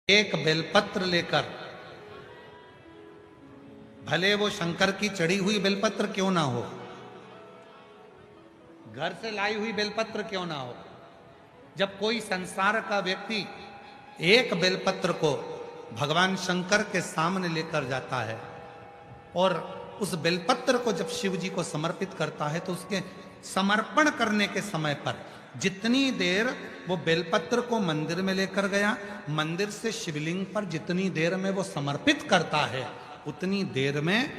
एक बेलपत्र लेकर, भले वो शंकर की चढ़ी हुई बेलपत्र क्यों ना हो, घर से लाई हुई बेलपत्र क्यों ना हो, जब कोई संसार का व्यक्ति एक बेलपत्र को भगवान शंकर के सामने लेकर जाता है और उस बेलपत्र को जब शिव जी को समर्पित करता है, तो उसके समर्पण करने के समय पर जितनी देर वो बेलपत्र को मंदिर में लेकर गया, मंदिर से शिवलिंग पर जितनी देर में वो समर्पित करता है, उतनी देर में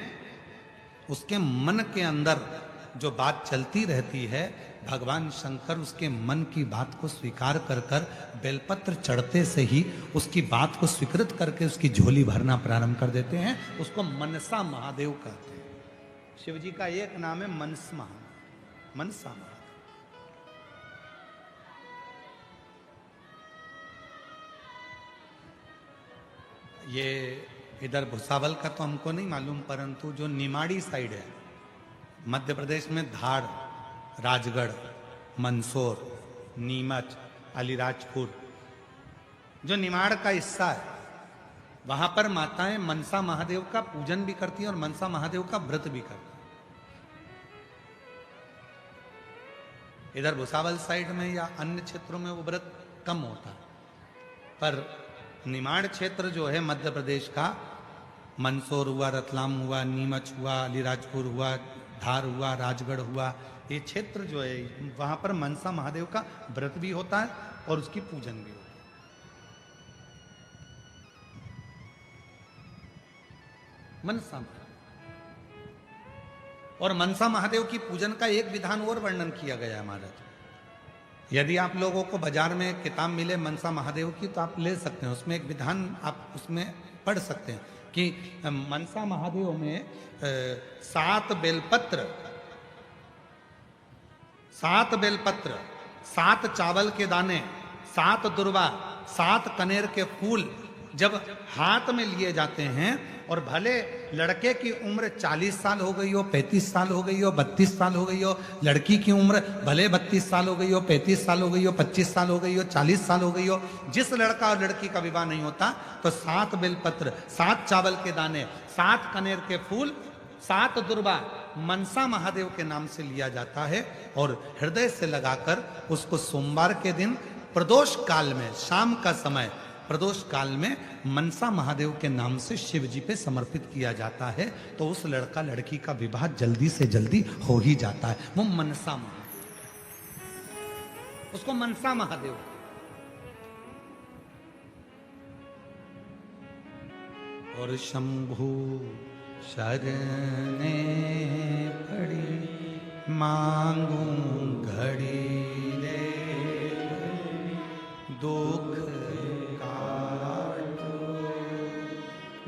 उसके मन के अंदर जो बात चलती रहती है, भगवान शंकर उसके मन की बात को स्वीकार कर कर बेलपत्र चढ़ते से ही उसकी बात को स्वीकृत करके उसकी झोली भरना प्रारंभ कर देते हैं। उसको मनसा महादेव कहते हैं। शिव जी का एक नाम है मनसा महादेव। ये इधर भुसावल का तो हमको नहीं मालूम, परंतु जो निमाड़ी साइड है मध्य प्रदेश में, धार, राजगढ़, मंदसौर, नीमच, अलीराजपुर, जो निमाड़ का हिस्सा है, वहां पर माताएं मनसा महादेव का पूजन भी करती हैं और मनसा महादेव का व्रत भी करती हैं। इधर भुसावल साइड में या अन्य क्षेत्रों में वो व्रत कम होता है, पर निमाड़ क्षेत्र जो है मध्य प्रदेश का, मंदसौर हुआ, रतलाम हुआ, नीमच हुआ, अलीराजपुर हुआ, धार हुआ, राजगढ़ हुआ, ये क्षेत्र जो है वहां पर मनसा महादेव का व्रत भी होता है और उसकी पूजन भी होता है। मनसा और मनसा महादेव की पूजन का एक विधान और वर्णन किया गया है महाराज। यदि आप लोगों को बाजार में किताब मिले मनसा महादेव की, तो आप ले सकते हैं, उसमें एक विधान आप उसमें पढ़ सकते हैं कि मनसा महादेव में 7 बेलपत्र, 7 चावल के दाने, 7 दुर्वा, 7 कनेर के फूल जब हाथ में लिए जाते हैं, और भले लड़के की उम्र 40 साल हो गई हो, 35 साल हो गई हो, 32 साल हो गई हो, लड़की की उम्र भले 32 साल हो गई हो, 35 साल हो गई हो, 25 साल हो गई हो, 40 साल हो गई हो, जिस लड़का और लड़की का विवाह नहीं होता, तो 7 बेलपत्र, 7 चावल के दाने, 7 कनेर के फूल, 7 दुर्वा मनसा महादेव के नाम से लिया जाता है और हृदय से लगाकर उसको सोमवार के दिन प्रदोष काल में, शाम का समय प्रदोष काल में मनसा महादेव के नाम से शिव जी पे समर्पित किया जाता है, तो उस लड़का लड़की का विवाह जल्दी से जल्दी हो ही जाता है। वो मनसा महादेव, उसको मनसा महादेव। और शंभु शरणे पड़ी मांगू घड़ी रे, दुख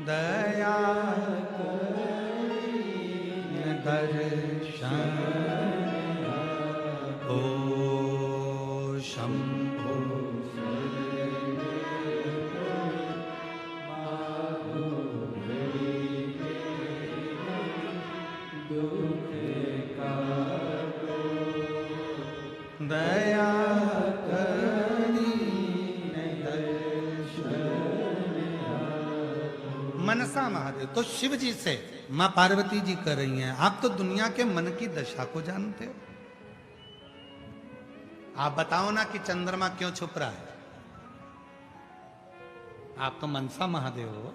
दया दर्शन ओ शंभो दया मनसा महादेव। तो शिव जी से मां पार्वती जी कर रही हैं, आप तो दुनिया के मन की दशा को जानते हो, आप बताओ ना कि चंद्रमा क्यों छुप रहा है। आप तो मनसा महादेव हो,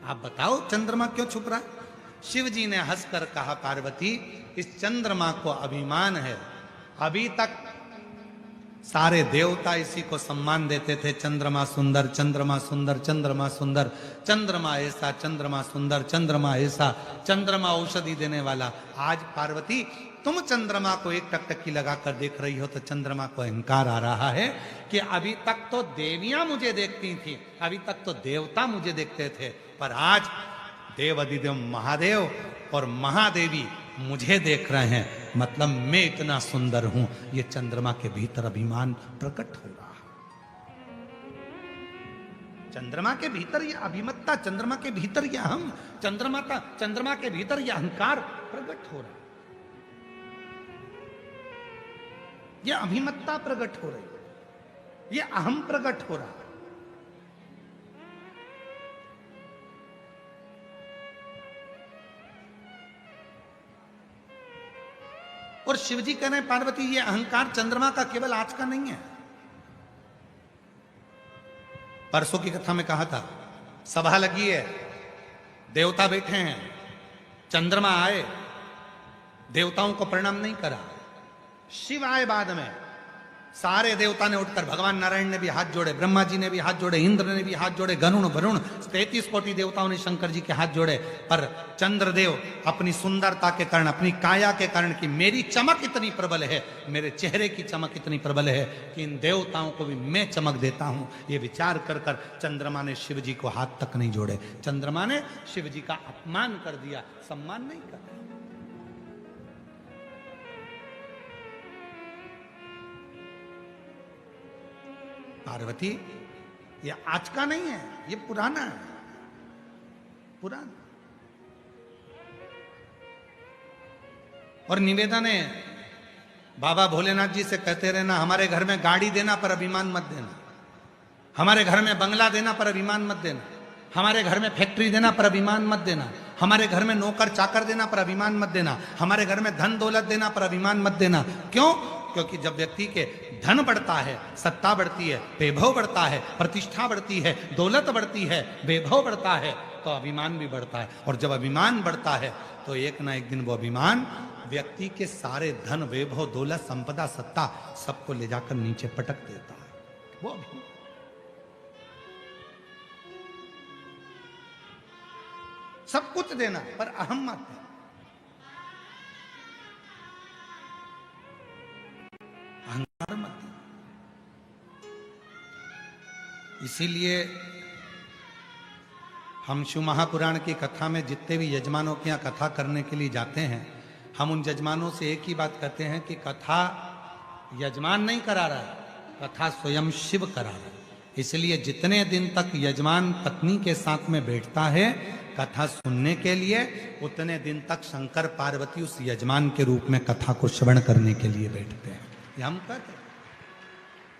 आप बताओ चंद्रमा क्यों छुप रहा है। शिव जी ने हंसकर कहा, पार्वती, इस चंद्रमा को अभिमान है, अभी तक सारे देवता इसी को सम्मान देते थे, चंद्रमा सुंदर, चंद्रमा सुंदर, चंद्रमा सुंदर, चंद्रमा ऐसा, चंद्रमा सुंदर, चंद्रमा ऐसा, चंद्रमा औषधि देने वाला। आज पार्वती तुम चंद्रमा को एक टकटकी लगाकर देख रही हो, तो चंद्रमा को अहंकार आ रहा है कि अभी तक तो देवियां मुझे देखती थी, अभी तक तो देवता मुझे देखते थे, पर आज देव अधिदेव महादेव और महादेवी मुझे देख रहे हैं, मतलब मैं इतना सुंदर हूं। ये चंद्रमा के भीतर अभिमान प्रकट हो रहा है, चंद्रमा के भीतर ये अभिमत्ता, चंद्रमा के भीतर ये अहम, चंद्रमा के भीतर ये अहंकार प्रकट हो रहा है, ये अभिमत्ता प्रकट हो रही है, ये अहम प्रकट हो रहा है। और शिवजी कह रहे हैं पार्वती ये अहंकार चंद्रमा का केवल आज का नहीं है। परसों की कथा में कहा था, सभा लगी है, देवता बैठे हैं, चंद्रमा आए, देवताओं को प्रणाम नहीं करा, शिव आए बाद में, सारे देवता ने उठकर, भगवान नारायण ने भी हाथ जोड़े, ब्रह्मा जी ने भी हाथ जोड़े, इंद्र ने भी हाथ जोड़े, गरुण वरुण 33 कोटि देवताओं ने शंकर जी के हाथ जोड़े। पर चंद्रदेव अपनी सुंदरता के कारण, अपनी काया के कारण कि मेरी चमक इतनी प्रबल है, मेरे चेहरे की चमक इतनी प्रबल है कि इन देवताओं को भी मैं चमक देता हूं, ये विचार कर कर चंद्रमा ने शिव जी को हाथ तक नहीं जोड़े। चंद्रमा ने शिव जी का अपमान कर दिया, सम्मान नहीं कर। पार्वती ये आज का नहीं है, ये पुराना है, पुराना। और निवेदन है, बाबा भोलेनाथ जी से कहते रहना, हमारे घर में गाड़ी देना पर अभिमान मत देना, हमारे घर में बंगला देना पर अभिमान मत देना, हमारे घर में फैक्ट्री देना पर अभिमान मत देना, हमारे घर में नौकर चाकर देना पर अभिमान मत देना, हमारे घर में धन दौलत देना पर अभिमान मत देना। क्यों? क्योंकि जब व्यक्ति के धन बढ़ता है, सत्ता बढ़ती है, वैभव बढ़ता है, प्रतिष्ठा बढ़ती है, दौलत बढ़ती है, वैभव बढ़ता है, तो अभिमान भी बढ़ता है। और जब अभिमान बढ़ता है तो एक ना एक दिन वो अभिमान व्यक्ति के सारे धन, वैभव, दौलत, संपदा, सत्ता सबको ले जाकर नीचे पटक देता है। वो अभिमान, सब कुछ देना पर अहम मत है। अहंकार मत। इसीलिए हम शिव महापुराण की कथा में जितने भी यजमानों की यहाँ कथा करने के लिए जाते हैं, हम उन यजमानों से एक ही बात कहते हैं कि कथा यजमान नहीं करा रहा है, कथा स्वयं शिव करा रहा है। इसलिए जितने दिन तक यजमान पत्नी के साथ में बैठता है कथा सुनने के लिए, उतने दिन तक शंकर पार्वती उस यजमान के रूप में कथा को श्रवण करने के लिए बैठते हैं। ये हम कहते हैं।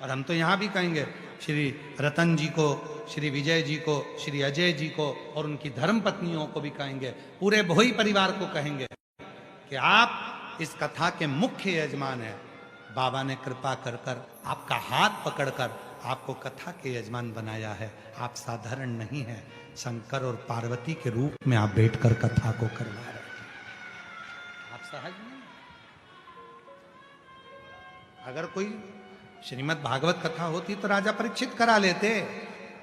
और हम तो यहाँ भी कहेंगे श्री रतन जी को, श्री विजय जी को, श्री अजय जी को और उनकी धर्म पत्नियों को भी कहेंगे, पूरे भोई परिवार को कहेंगे कि आप इस कथा के मुख्य यजमान हैं। बाबा ने कृपा कर कर आपका हाथ पकड़कर आपको कथा के यजमान बनाया है। आप साधारण नहीं है, शंकर और पार्वती के रूप में आप बैठकर कथा को करवा रहे हैं। आप सहज नहीं। अगर कोई श्रीमद् भागवत कथा होती तो राजा परीक्षित करा लेते,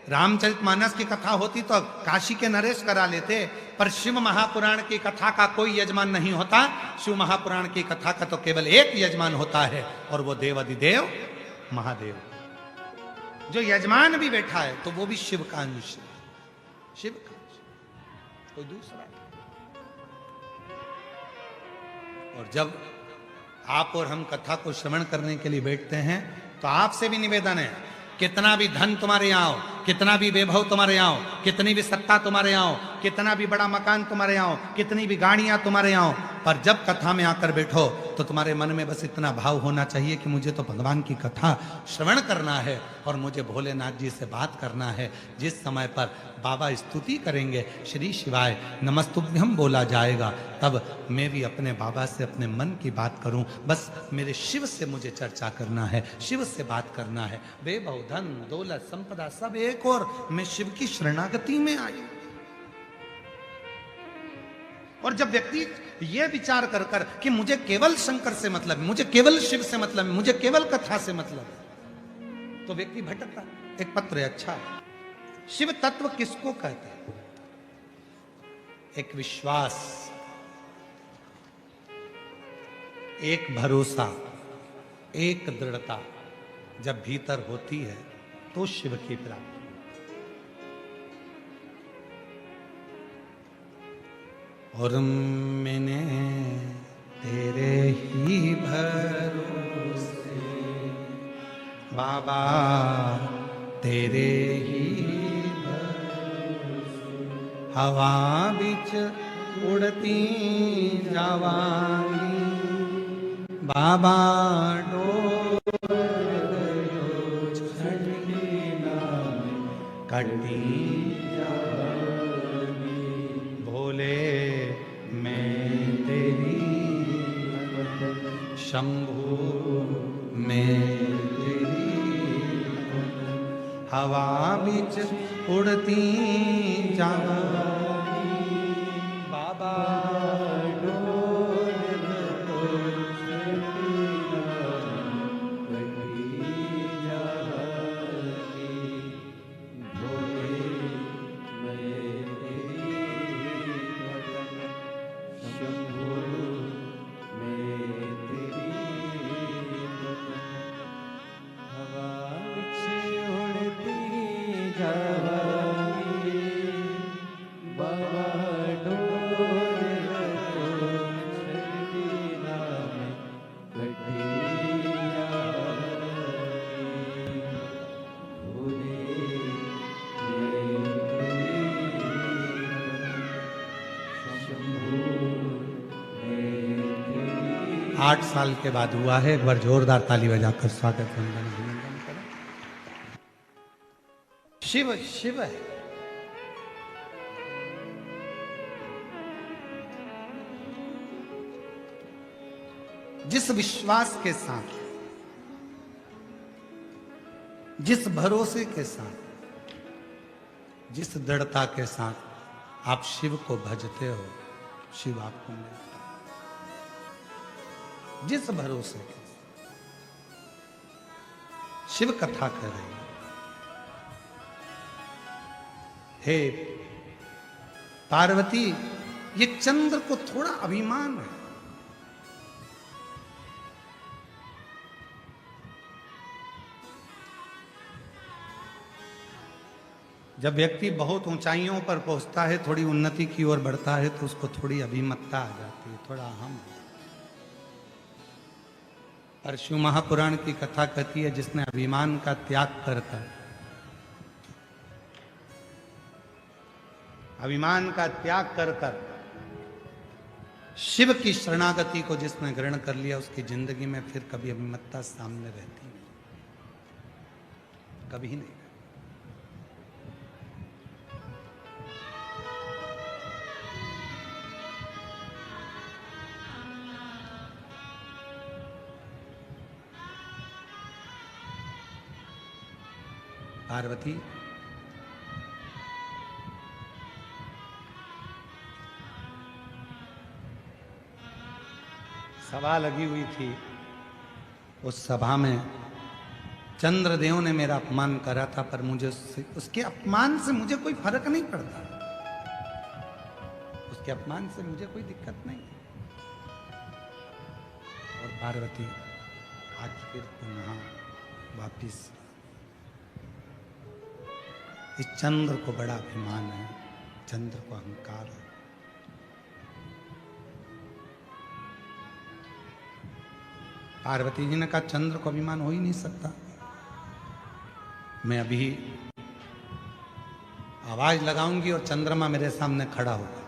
रामचरितमानस की कथा होती तो काशी के नरेश करा लेते, पर शिव महापुराण की कथा का कोई यजमान नहीं होता। शिव महापुराण की कथा का तो केवल एक यजमान होता है और वो देवाधिदेव महादेव। जो यजमान भी बैठा है तो वो भी शिव का अंश है, शिव का अंश, कोई दूसरा। और जब आप और हम कथा को श्रवण करने के लिए बैठते हैं तो आपसे भी निवेदन है, कितना भी धन तुम्हारे यहाँ हो, कितना भी वैभव तुम्हारे यहाँ हो, कितनी भी सत्ता तुम्हारे यहाँ हो, कितना भी बड़ा मकान तुम्हारे यहाँ हो, कितनी भी गाड़ियां तुम्हारे यहाँ हो, पर जब कथा में आकर बैठो तो तुम्हारे मन में बस इतना भाव होना चाहिए कि मुझे तो भगवान की कथा श्रवण करना है और मुझे भोलेनाथ जी से बात करना है। जिस समय पर बाबा स्तुति करेंगे, श्री शिवाय नमस्तुभ्यम बोला जाएगा, तब मैं भी अपने बाबा से अपने मन की बात करूं। बस मेरे शिव से मुझे चर्चा करना है, शिव से बात करना है। वैभव, धन, दौलत, संपदा सब एक और, मैं शिव की शरणागति में आई। और जब व्यक्ति ये विचार कर कर कि मुझे केवल शंकर से मतलब है, मुझे केवल शिव से मतलब है, मुझे केवल कथा से मतलब है, तो व्यक्ति भटकता। एक पत्र है, अच्छा, शिव तत्व किसको कहते हैं? एक विश्वास, एक भरोसा, एक दृढ़ता जब भीतर होती है तो शिव की प्राप्ति। और मैंने तेरे ही भरोसे बाबा, तेरे ही भरोसे हवा बिच उड़ती जावांगी बाबा, डोर गयो छड़ी नाम कटी भोले, मैं तेरी शंभु में हवा बीच उड़ती जावा बाबा आठ साल के बाद हुआ है। एक बार जोरदार ताली बजाकर स्वागत वंदन अभिनंदन करें। शिव शिव है। जिस विश्वास के साथ, जिस भरोसे के साथ, जिस दृढ़ता के साथ आप शिव को भजते हो, शिव आपको मिलता है। जिस भरोसे के शिव कथा कर रही है, हे पार्वती, ये चंद्र को थोड़ा अभिमान है। जब व्यक्ति बहुत ऊंचाइयों पर पहुंचता है, थोड़ी उन्नति की ओर बढ़ता है, तो उसको थोड़ी अभिमतता आ जाती है, थोड़ा अहम। और शिव महापुराण की कथा कहती है, जिसने अभिमान का त्याग कर अभिमान का त्याग कर शिव की शरणागति को जिसने ग्रहण कर लिया, उसकी जिंदगी में फिर कभी अभिमतता सामने रहती नहीं, कभी नहीं। पार्वती, सभा लगी हुई थी। उस सभा में चंद्रदेव ने मेरा अपमान करा था, पर मुझे उसके अपमान से मुझे कोई फर्क नहीं पड़ता। उसके अपमान से मुझे कोई दिक्कत नहीं। और पार्वती आज फिर पुनः वापिस इस चंद्र को बड़ा अभिमान है, चंद्र को अहंकार है। पार्वती जी ने कहा, चंद्र को अभिमान हो ही नहीं सकता। मैं अभी आवाज लगाऊंगी और चंद्रमा मेरे सामने खड़ा होगा।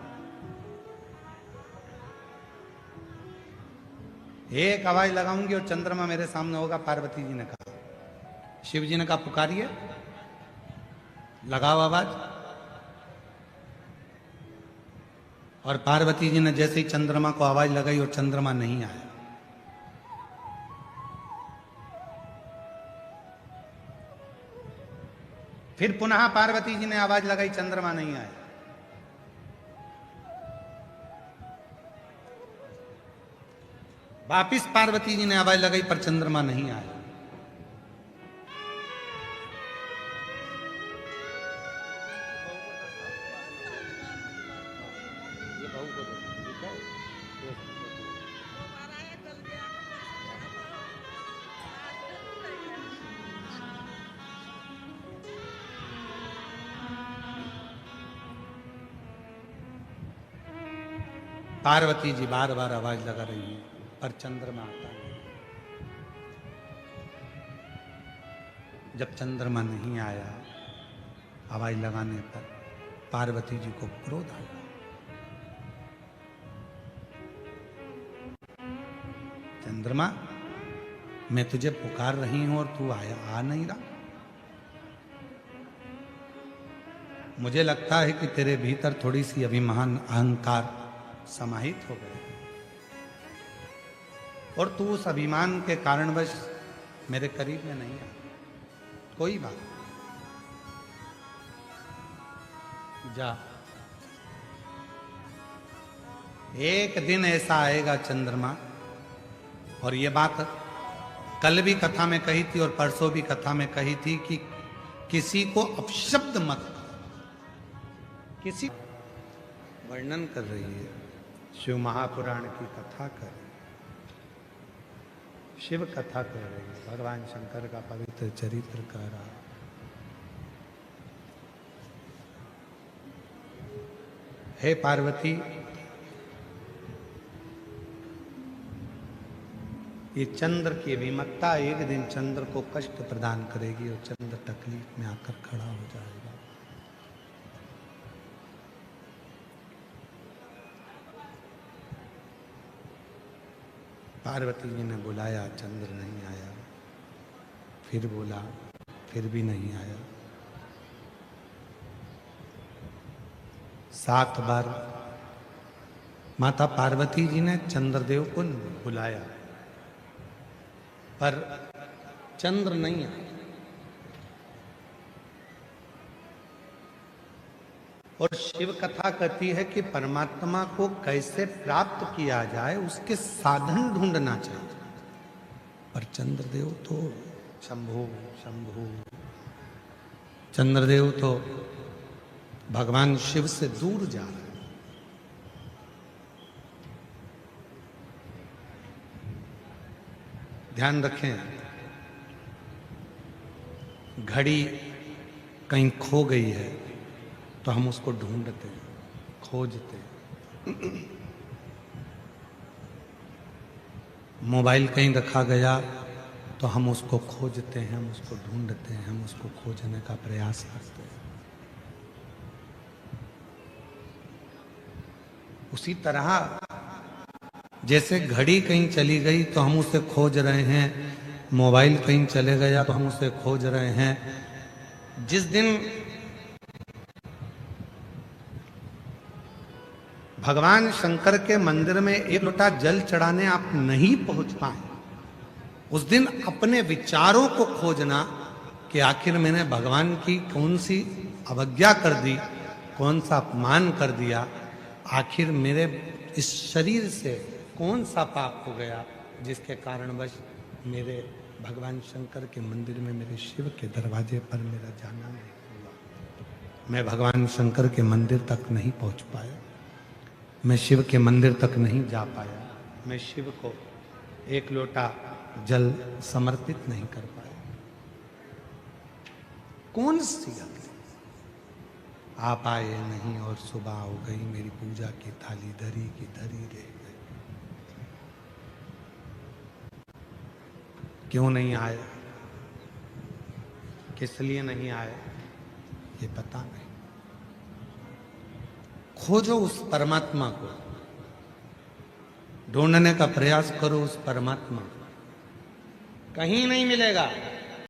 एक आवाज लगाऊंगी और चंद्रमा मेरे सामने होगा। पार्वती जी ने कहा। शिव जी ने कहा, पुकारिए, लगाओ आवाज। और पार्वती जी ने जैसे ही चंद्रमा को आवाज लगाई और चंद्रमा नहीं आया। फिर पुनः पार्वती जी ने आवाज लगाई, चंद्रमा नहीं आया। वापिस पार्वती जी ने आवाज लगाई, पर चंद्रमा नहीं आया। पार्वती जी बार बार आवाज लगा रही है, पर चंद्रमा आता नहीं। जब चंद्रमा नहीं आया आवाज लगाने पर, पार्वती जी को क्रोध आया। चंद्रमा, मैं तुझे पुकार रही हूं और तू आ नहीं रहा। मुझे लगता है कि तेरे भीतर थोड़ी सी अभिमान, अहंकार समाहित हो गए। और तू उस अभिमान के कारणवश मेरे करीब में नहीं आ, कोई बात जा। एक दिन ऐसा आएगा चंद्रमा, और ये बात कल भी कथा में कही थी और परसों भी कथा में कही थी कि किसी को अपशब्द मत, किसी वर्णन कर रही है, शिव महापुराण की कथा कर, शिव कथा कर रही है, भगवान शंकर का पवित्र चरित्र कह रहा। हे पार्वती, ये चंद्र की विमत्ता एक दिन चंद्र को कष्ट प्रदान करेगी और चंद्र तकलीफ में आकर खड़ा हो जाएगा। पार्वती जी ने बुलाया, चंद्र नहीं आया, फिर बोला, फिर भी नहीं आया। 7 बार माता पार्वती जी ने चंद्रदेव को बुलाया, पर चंद्र नहीं आया। और शिव कथा कहती है कि परमात्मा को कैसे प्राप्त किया जाए उसके साधन ढूंढना चाहिए, पर चंद्रदेव तो शंभु शंभु, चंद्रदेव तो भगवान शिव से दूर जा रहे हैं। ध्यान रखें, घड़ी कहीं खो गई है तो हम उसको ढूंढते, खोजते। मोबाइल कहीं रखा गया तो हम उसको खोजते हैं, हम उसको ढूंढते हैं, हम उसको खोजने का प्रयास करते हैं। उसी तरह जैसे घड़ी कहीं चली गई तो हम उसे खोज रहे हैं, मोबाइल कहीं चले गया तो हम उसे खोज रहे हैं। जिस दिन भगवान शंकर के मंदिर में एक लोटा जल चढ़ाने आप नहीं पहुंच पाए, उस दिन अपने विचारों को खोजना कि आखिर मैंने भगवान की कौन सी अवज्ञा कर दी, कौन सा अपमान कर दिया, आखिर मेरे इस शरीर से कौन सा पाप हो गया जिसके कारणवश मेरे भगवान शंकर के मंदिर में, मेरे शिव के दरवाजे पर मेरा जाना नहीं हुआ। मैं भगवान शंकर के मंदिर तक नहीं पहुंच पाया, मैं शिव के मंदिर तक नहीं जा पाया, मैं शिव को एक लोटा जल समर्पित नहीं कर पाया। कौन सी गलती? आप आए नहीं और सुबह हो गई, मेरी पूजा की थाली धरी की धरी रह गई। क्यों नहीं आए, किस लिए नहीं आए, ये पता नहीं। खोजो उस परमात्मा को, ढूंढने का प्रयास करो उस परमात्मा को, कहीं नहीं मिलेगा।